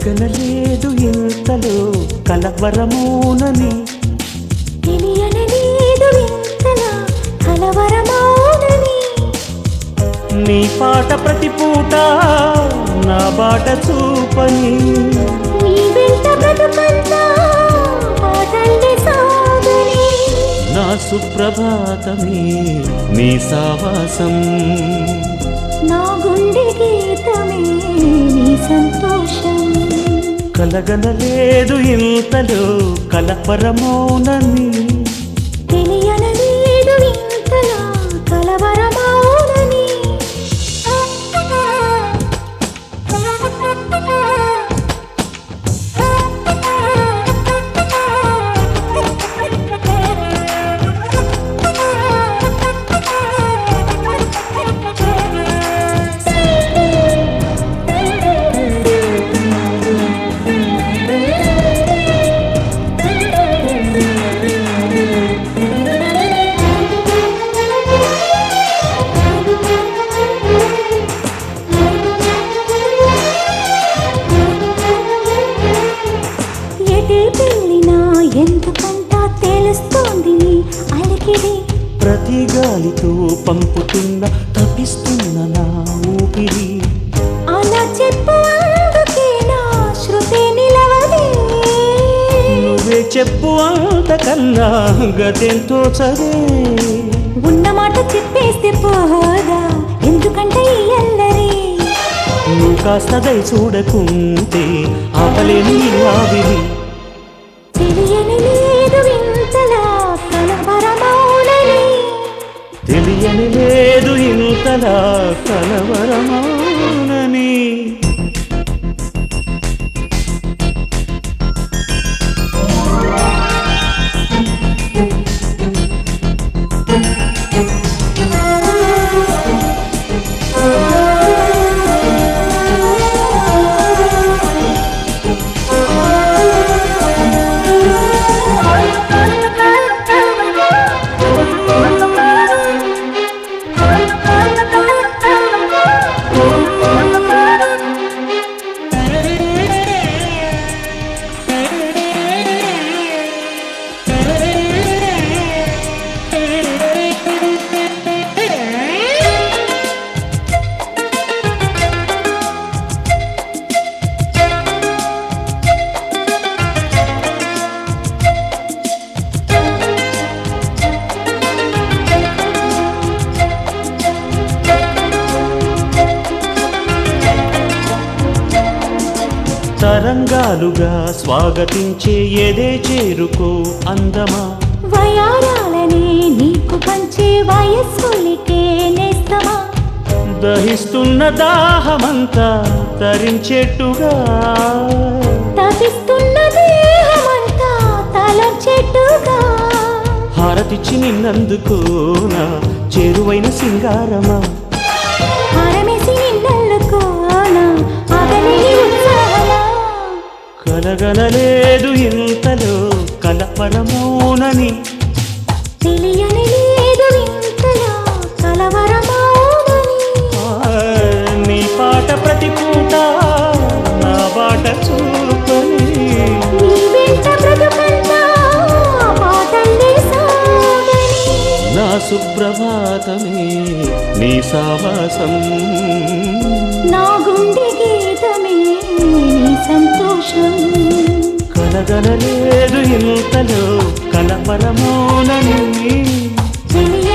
కలగనలేదు ఇంతలో కలవరమోనని, తెలియనలేదు ఇంతలా కలవరమౌనని. నీ పాట ప్రతి పూట నా బాట చూపని, నీ వెంట బ్రతుకంతా పాటల్ని సాగని. నా సుప్రభాతమే నీ సావాసం, నా గుండె గీతమే నీ సంతోషం. కలగనలేదు ఇంతలో కలవరమోనని, తెలియనలేదు ఇంతలా కలవరమౌనని. ఎందుకంటా తెలుస్తోంది నీ అలికిడి, ప్రతి గాలితో పంపుతున్న తపిస్తున్న నా ఊపిరి. అలా చెప్పు అందుకే నా శృతి నిలవదే. నువ్వే చెప్పు అంతకన్నా గతెంతో చదే, ఉన్న మాట చెప్పేస్తే పోదా ఎందుకంటే ఈ అల్లరి. నువ్వు కాస్త దయ చూడకుంటే ఆపలేని ఆవిరి. తెలియనలేదు ఇంతలా కలవరమౌనని, తెలియనిలేదు ఇంతలా కలవరమౌనని. తరంగాలుగా స్వాగతించే ఎదే చేరుకో అందమా, వయారాలనే నీకు పంచే వయస్సులికే నేస్తమా. దహిస్తున్న దాహమంతా తరించేట్టుగా, తపిస్తున్న దేహమంతా తలచెట్టుగా. హారతిచ్చి నిన్నందుకోనా చేరువైన సింగారమా, హారమేసి నిన్నల్లుకోనా అగలేని ఉత్సాహమా. కలగనలేదు ఇంతలో కలవరమోనని, తెలియనలేదు ఇంతలా కలవరమౌనని. నీ పాట ప్రతి పూట నా బాట చూపని, నీ వెంట బ్రతుకంతా పాటల్ని సాగని. నా సుప్రభాతమే నీ సావాసం, నా గుండె గీతమే నీ సంతోషం. కలగనలేదు ఇంతలో కలవరమోనని. తెలియ